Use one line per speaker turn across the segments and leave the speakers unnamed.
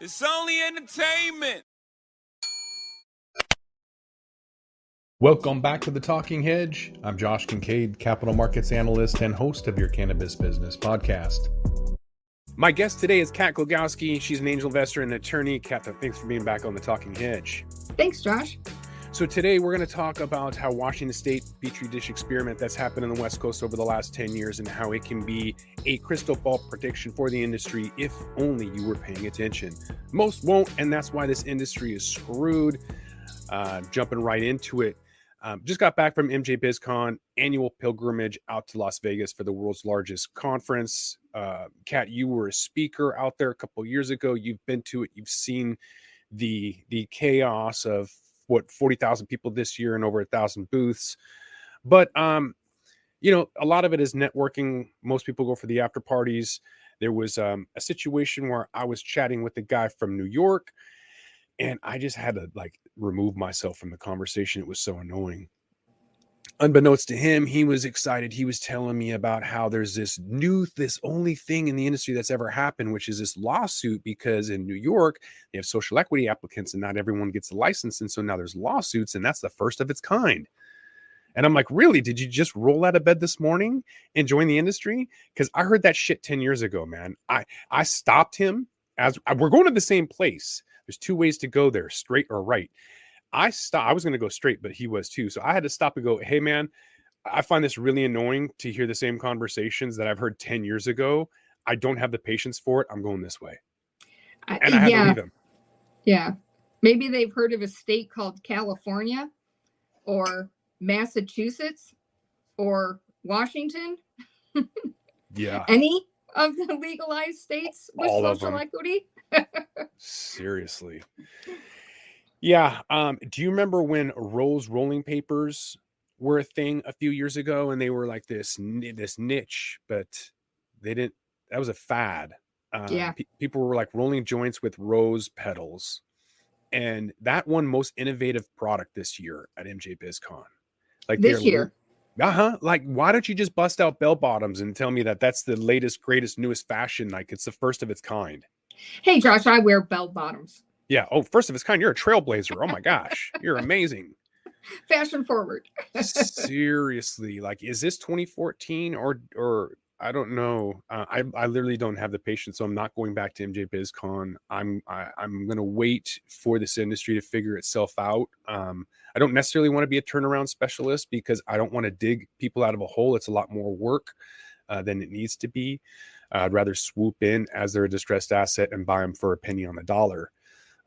It's only entertainment.
Welcome back to The Talking Hedge. I'm Josh Kincaid, capital markets analyst and host of your Cannabis Business Podcast. My guest today is Kat Glogowski. She's an angel investor and attorney. Kat, thanks for being back on The Talking Hedge.
Thanks, Josh.
So today we're going to talk about how Washington State Petri dish experiment that's happened in the West Coast over the last 10 years and how it can be a crystal ball prediction for the industry if only you were paying attention. Most won't, and that's why this industry is screwed. Jumping right into it. Just got back from MJ BizCon, annual pilgrimage out to Las Vegas for the world's largest conference. Kat, you were a speaker out there a couple years ago. You've been to it. You've seen the chaos of 40,000 people this year and over 1,000 booths. But a lot of it is networking. Most people go for the after parties. There was a situation where I was chatting with a guy from New York, and I just had to remove myself from the conversation. It was so annoying. Unbeknownst to him, he was excited. He was telling me about how there's this only thing in the industry that's ever happened, which is this lawsuit, because in New York, they have social equity applicants and not everyone gets a license. And so now there's lawsuits, and that's the first of its kind. And I'm like, really? Did you just roll out of bed this morning and join the industry? Because I heard that shit 10 years ago, man. I stopped him as we're going to the same place. There's two ways to go there, straight or right. I was going to go straight, but he was too. So I had to stop and go, hey, man, I find this really annoying to hear the same conversations that I've heard 10 years ago. I don't have the patience for it. I'm going this way. And I had to leave him.
Yeah. Maybe they've heard of a state called California or Massachusetts or Washington.
Yeah.
Any of the legalized states with
all
social equity?
Seriously. Yeah. Do you remember when Rose rolling papers were a thing a few years ago, and they were like this niche, but they didn't, that was a fad.
Yeah.
People were like rolling joints with rose petals, and that won most innovative product this year at MJ BizCon.
This year.
Why don't you just bust out bell bottoms and tell me that that's the latest, greatest, newest fashion? Like, it's the first of its kind.
Hey, Josh, I wear bell bottoms.
Yeah. Oh, first of its kind. You're a trailblazer. Oh my gosh. You're amazing.
Fashion forward.
Seriously. Like, is this 2014 or I don't know. I literally don't have the patience. So I'm not going back to MJ BizCon. I'm going to wait for this industry to figure itself out. I don't necessarily want to be a turnaround specialist because I don't want to dig people out of a hole. It's a lot more work than it needs to be. I'd rather swoop in as they're a distressed asset and buy them for a penny on the dollar.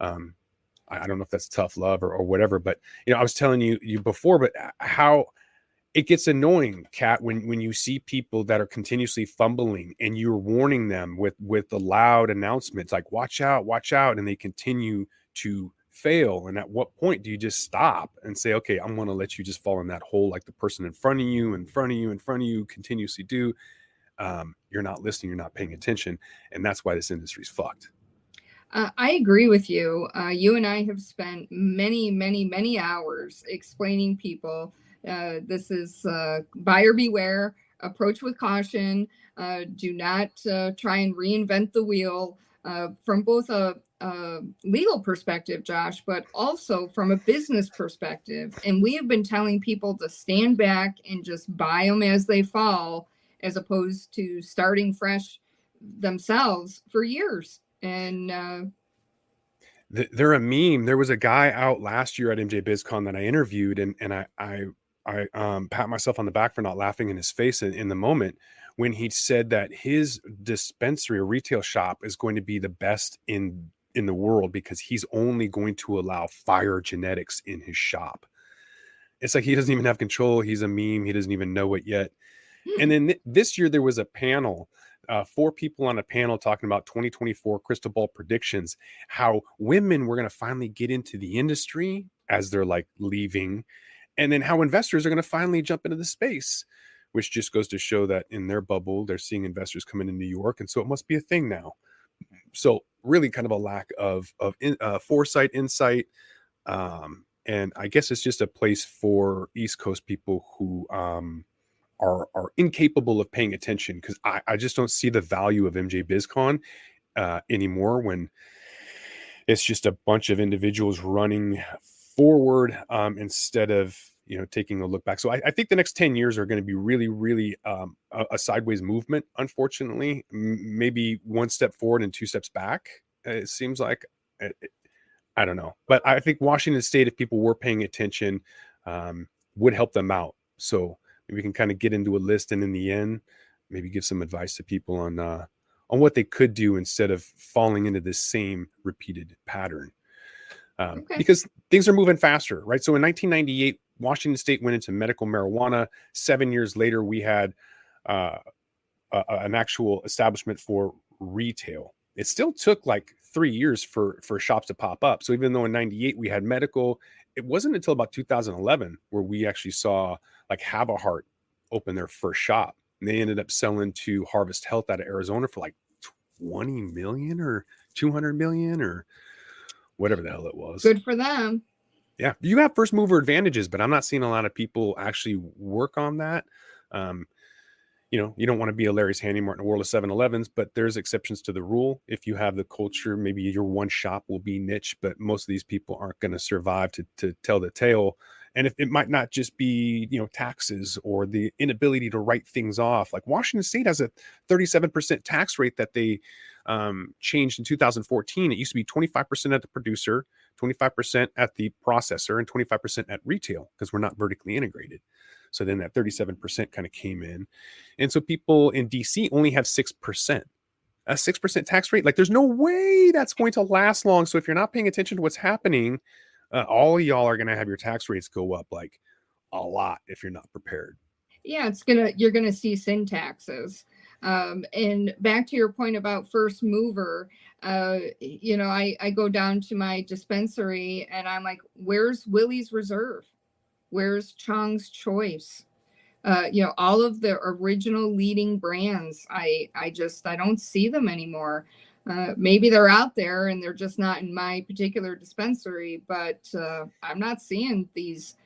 I don't know if that's tough love or whatever, but I was telling you before, but how it gets annoying, Kat, when you see people that are continuously fumbling and you're warning them with the loud announcements, like watch out, and they continue to fail. And at what point do you just stop and say, okay, I'm going to let you just fall in that hole like the person in front of you continuously do? You're not listening, you're not paying attention, and that's why this industry's fucked.
I agree with you. You and I have spent many, many, many hours explaining people this is buyer beware, approach with caution, do not try and reinvent the wheel from both a legal perspective, Josh, but also from a business perspective. And we have been telling people to stand back and just buy them as they fall, as opposed to starting fresh themselves for years. And
they're a meme. There was a guy out last year at MJ BizCon that I interviewed, and I pat myself on the back for not laughing in his face in the moment when he said that his dispensary or retail shop is going to be the best in the world because he's only going to allow fire genetics in his shop. It's like he doesn't even have control. He's a meme. He doesn't even know it yet. And then this year there was a panel, 4 people on a panel talking about 2024 crystal ball predictions, how women were going to finally get into the industry as they're leaving, and then how investors are going to finally jump into the space, which just goes to show that in their bubble, they're seeing investors come in New York. And so it must be a thing now. So really kind of a lack of foresight, insight. And I guess it's just a place for East Coast people who are incapable of paying attention, because I just don't see the value of MJ BizCon anymore when It's just a bunch of individuals running forward instead of taking a look back. So I think the next 10 years are going to be really, really a sideways movement. Unfortunately, maybe one step forward and two steps back. It seems like. I don't know, but I think Washington State, if people were paying attention, would help them out. So maybe we can kind of get into a list, and in the end, maybe give some advice to people on what they could do instead of falling into this same repeated pattern.
Okay.
Because things are moving faster, right? So in 1998, Washington State went into medical marijuana. 7 years later, we had an actual establishment for retail. It still took like 3 years for shops to pop up. So even though in 98 we had medical, it wasn't until about 2011 where we actually saw like Have a Heart open their first shop. And they ended up selling to Harvest Health out of Arizona for like 20 million or 200 million or whatever the hell it was.
Good for them.
Yeah, you have first mover advantages, but I'm not seeing a lot of people actually work on that. You don't want to be a Larry's Handy Mart in a world of 7-Elevens, but there's exceptions to the rule. If you have the culture, maybe your one shop will be niche, but most of these people aren't going to survive to tell the tale. And if it might not just be, taxes or the inability to write things off. Like Washington State has a 37% tax rate that they changed in 2014. It used to be 25% at the producer, 25% at the processor, and 25% at retail because we're not vertically integrated. So then that 37% kind of came in. And so people in DC only have 6%. A 6% tax rate. Like there's no way that's going to last long. So if you're not paying attention to what's happening, all of y'all are going to have your tax rates go up like a lot if you're not prepared.
Yeah, you're gonna see sin taxes. And back to your point about first mover, I go down to my dispensary and I'm like, where's Willie's Reserve? Where's Chong's Choice? All of the original leading brands, I don't see them anymore. Maybe they're out there and they're just not in my particular dispensary, but I'm not seeing these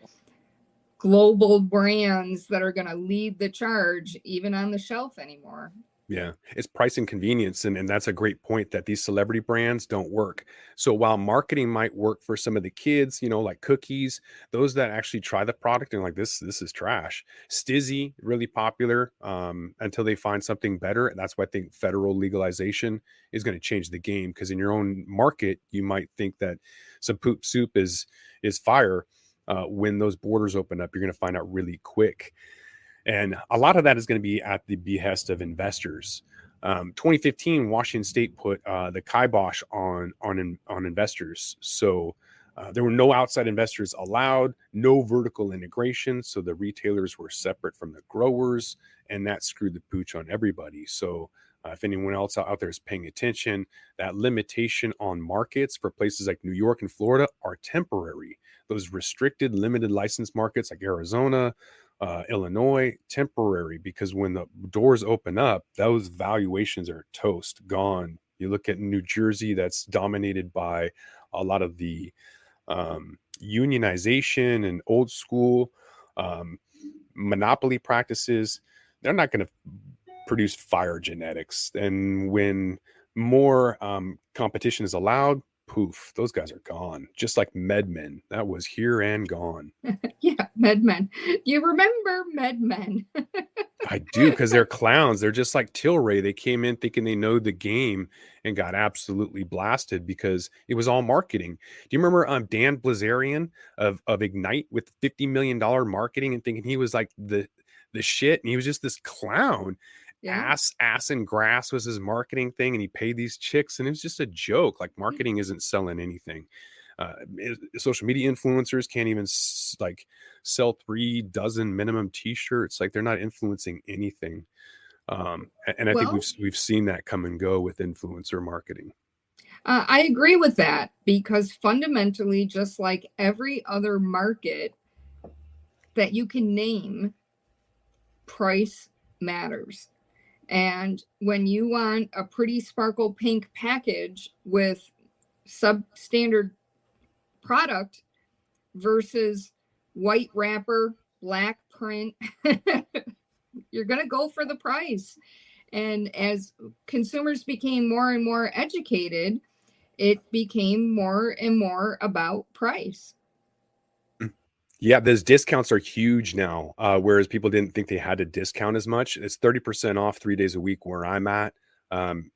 global brands that are going to lead the charge even on the shelf anymore.
Yeah, it's price and convenience. And that's a great point that these celebrity brands don't work. So while marketing might work for some of the kids, like cookies, those that actually try the product and like, this is trash. Stizzy, really popular until they find something better. And that's why I think federal legalization is going to change the game. Because in your own market, you might think that some poop soup is fire. When those borders open up, you're going to find out really quick. And a lot of that is going to be at the behest of investors. 2015, Washington State put the kibosh on investors. So there were no outside investors allowed, no vertical integration. So the retailers were separate from the growers, and that screwed the pooch on everybody. So if anyone else out there is paying attention, that limitation on markets for places like New York and Florida are temporary. Those restricted, limited license markets like Arizona, Illinois, temporary, because when the doors open up, those valuations are toast, gone. You look at New Jersey, that's dominated by a lot of the unionization and old school monopoly practices. They're not going to produce fire genetics. And when more competition is allowed, poof, those guys are gone. Just like MedMen, that was here and gone.
Yeah, MedMen. You remember MedMen?
I do, because they're clowns. They're just like Tilray. They came in thinking they know the game and got absolutely blasted because it was all marketing. Do you remember Dan Blazarian of Ignite with $50 million marketing and thinking he was like the shit, and he was just this clown? Yeah. Ass and grass was his marketing thing, and he paid these chicks, and it was just a joke. Like marketing isn't selling anything. Social media influencers can't even sell 3 dozen minimum t-shirts. Like they're not influencing anything. And I think we've seen that come and go with influencer marketing.
I agree with that, because fundamentally, just like every other market that you can name, price matters. And when you want a pretty sparkle pink package with substandard product versus white wrapper, black print, you're going to go for the price. And as consumers became more and more educated, it became more and more about price.
Yeah, those discounts are huge now. Whereas people didn't think they had to discount as much. It's 30% off 3 days a week where I'm at.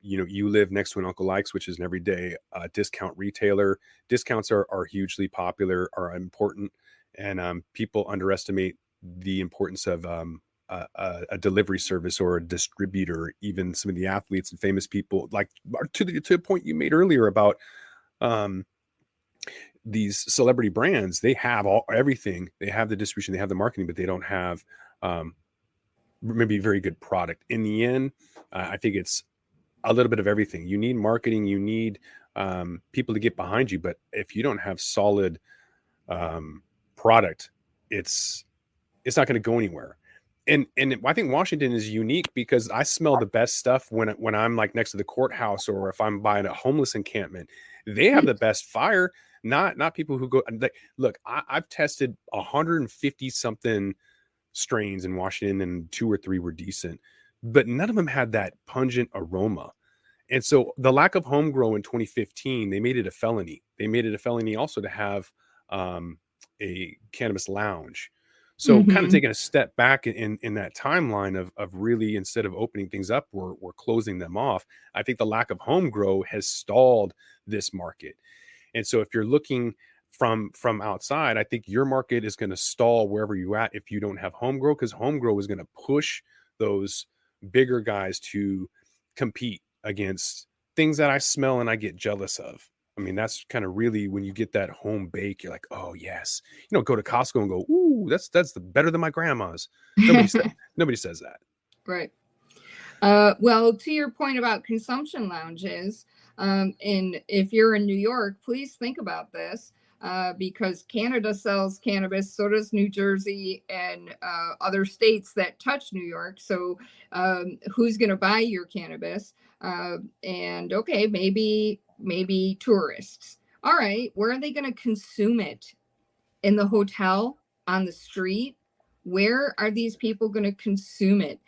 You live next to an Uncle Ike's, which is an everyday discount retailer. Discounts are hugely popular, are important, and people underestimate the importance of a delivery service or a distributor. Even some of the athletes and famous people, like to the point you made earlier about um, these celebrity brands, they have everything. They have the distribution, they have the marketing, but they don't have um, maybe very good product. In the end, I think it's a little bit of everything. You need marketing, you need people to get behind you, but if you don't have solid product, it's not going to go anywhere. And I think Washington is unique because I smell the best stuff when I'm like next to the courthouse, or if I'm buying a homeless encampment. They have the best fire, not people who go like, look, I've tested 150 something strains in Washington, and 2 or 3 were decent, but none of them had that pungent aroma. And so the lack of home grow in 2015, they made it a felony. They made it a felony also to have a cannabis lounge. So kind of
Mm-hmm.
taking a step back in that timeline of really, instead of opening things up, we're closing them off. I think the lack of home grow has stalled this market. And so if you're looking from outside, I think your market is going to stall wherever you're at if you don't have home grow, because home grow is going to push those bigger guys to compete against things that I smell and I get jealous of. I mean, that's kind of really when you get that home bake, you're like, oh yes, go to Costco and go, ooh, that's better than my grandma's. Nobody says that.
Right. Well, to your point about consumption lounges, and if you're in New York, please think about this, because Canada sells cannabis, so does New Jersey and other states that touch New York. So, who's going to buy your cannabis? And okay, maybe tourists. All right, where are they going to consume it? In the hotel, on the street? Where are these people going to consume it?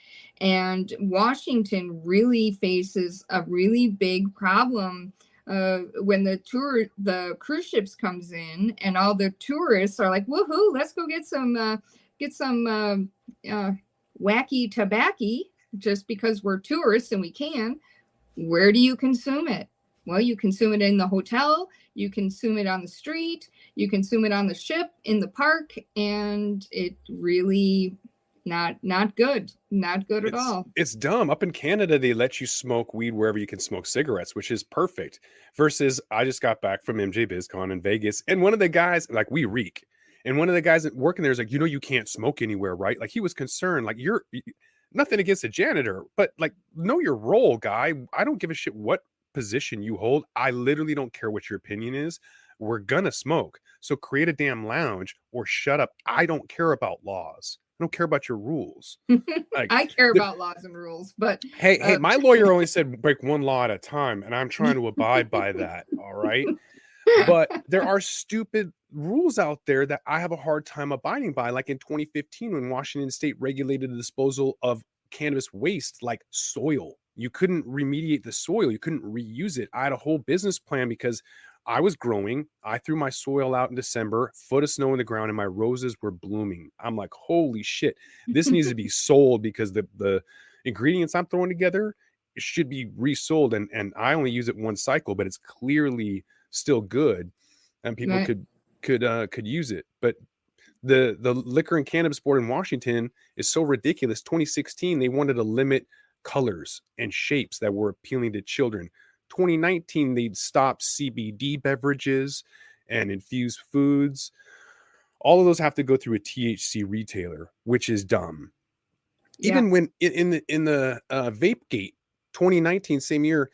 And Washington really faces a really big problem when the cruise ships comes in, and all the tourists are like, "Woohoo! Let's go get some wacky tobacco just because we're tourists and we can." Where do you consume it? Well, you consume it in the hotel, you consume it on the street, you consume it on the ship, in the park, and it really not good. Not good at all.
It's dumb. Up in Canada, they let you smoke weed wherever you can smoke cigarettes, which is perfect. Versus, I just got back from MJ BizCon in Vegas, and one of the guys, like, we reek. And one of the guys that working there is like, you can't smoke anywhere, right? Like, he was concerned, like, you're nothing against a janitor, but like, know your role, guy. I don't give a shit what position you hold. I literally don't care what your opinion is. We're gonna smoke. So create a damn lounge or shut up. I don't care about laws. I don't care about your rules. Like,
I care about laws and rules, but
hey, my lawyer only said break one law at a time, and I'm trying to abide by that. All right. But there are stupid rules out there that I have a hard time abiding by. Like in 2015, when Washington State regulated the disposal of cannabis waste, like soil. You couldn't remediate the soil. You couldn't reuse it. I had a whole business plan because I was growing. I threw my soil out in December, foot of snow in the ground, and my roses were blooming. I'm like, holy shit, this needs to be sold because the ingredients I'm throwing together should be resold. And I only use it one cycle, but it's clearly still good, and people
right.
could use it. But the Liquor and Cannabis Board in Washington is so ridiculous. 2016, they wanted to limit colors and shapes that were appealing to children. 2019, they'd stop CBD beverages and infused foods. All of those have to go through a THC retailer, which is dumb.
Yeah.
Even when in the vape gate 2019, same year,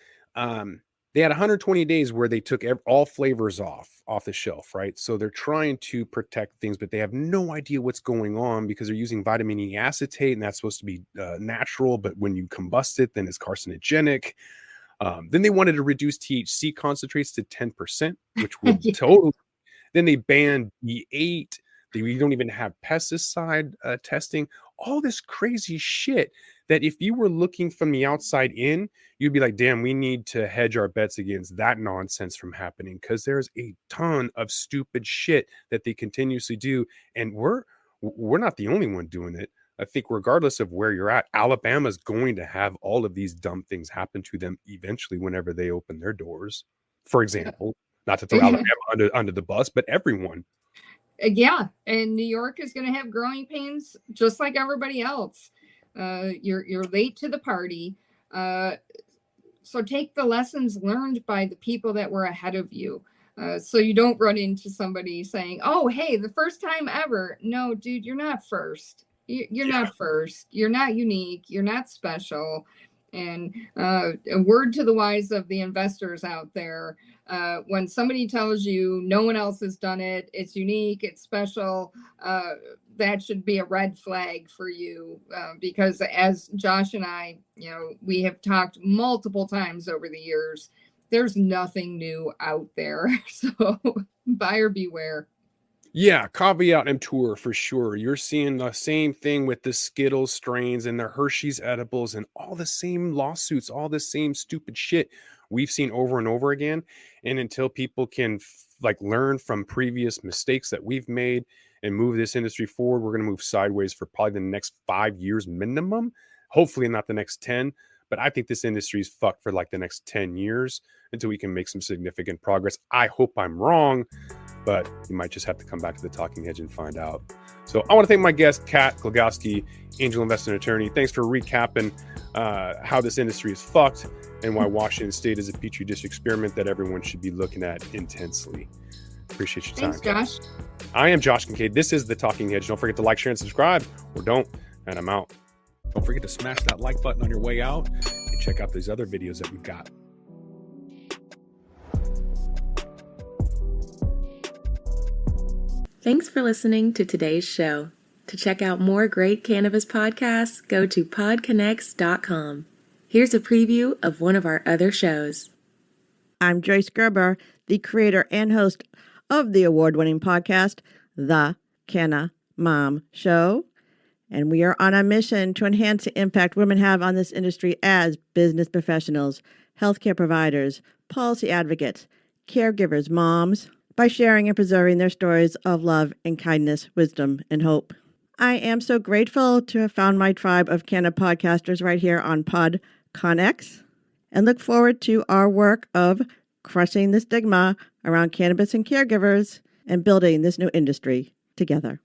they had 120 days where they took all flavors off the shelf, right? So they're trying to protect things, but they have no idea what's going on because they're using vitamin E acetate, and that's supposed to be natural, but when you combust it, then it's carcinogenic. Then they wanted to reduce THC concentrates to 10%, which would
Yeah.
totally. Then they banned B8. We don't even have pesticide testing. All this crazy shit that if you were looking from the outside in, you'd be like, damn, we need to hedge our bets against that nonsense from happening, because there's a ton of stupid shit that they continuously do. And we're not the only one doing it. I think regardless of where you're at, Alabama's going to have all of these dumb things happen to them eventually whenever they open their doors. For example, not to throw Alabama under the bus, but everyone.
Yeah, and New York is going to have growing pains just like everybody else. You're late to the party. So take the lessons learned by the people that were ahead of you. So you don't run into somebody saying, oh, hey, the first time ever. No, dude, you're not first. You're not first. You're not unique. You're not special. And a word to the wise of the investors out there, when somebody tells you no one else has done it, it's unique, it's special, that should be a red flag for you, because as Josh and I, we have talked multiple times over the years, there's nothing new out there. So buyer beware.
Yeah, caveat emptor for sure. You're seeing the same thing with the Skittles strains and the Hershey's edibles and all the same lawsuits, all the same stupid shit we've seen over and over again. And until people can learn from previous mistakes that we've made and move this industry forward, we're going to move sideways for probably the next 5 years minimum. Hopefully not the next 10. But I think this industry is fucked for the next 10 years until we can make some significant progress. I hope I'm wrong, but you might just have to come back to the Talking Hedge and find out. So I want to thank my guest, Kat Klogowski, angel investment attorney. Thanks for recapping how this industry is fucked and why Washington State is a Petri dish experiment that everyone should be looking at intensely. Appreciate your time.
Thanks, Josh.
I am Josh Kincaid. This is the Talking Hedge. Don't forget to like, share, and subscribe, or don't, and I'm out. Don't forget to smash that like button on your way out and check out these other videos that we've got.
Thanks for listening to today's show. To check out more great cannabis podcasts, go to podconnects.com. Here's a preview of one of our other shows.
I'm Joyce Gerber, the creator and host of the award-winning podcast, The Canna Mom Show. And we are on a mission to enhance the impact women have on this industry as business professionals, healthcare providers, policy advocates, caregivers, moms, by sharing and preserving their stories of love and kindness, wisdom, and hope. I am so grateful to have found my tribe of Canna podcasters right here on PodConX, and look forward to our work of crushing the stigma around cannabis and caregivers and building this new industry together.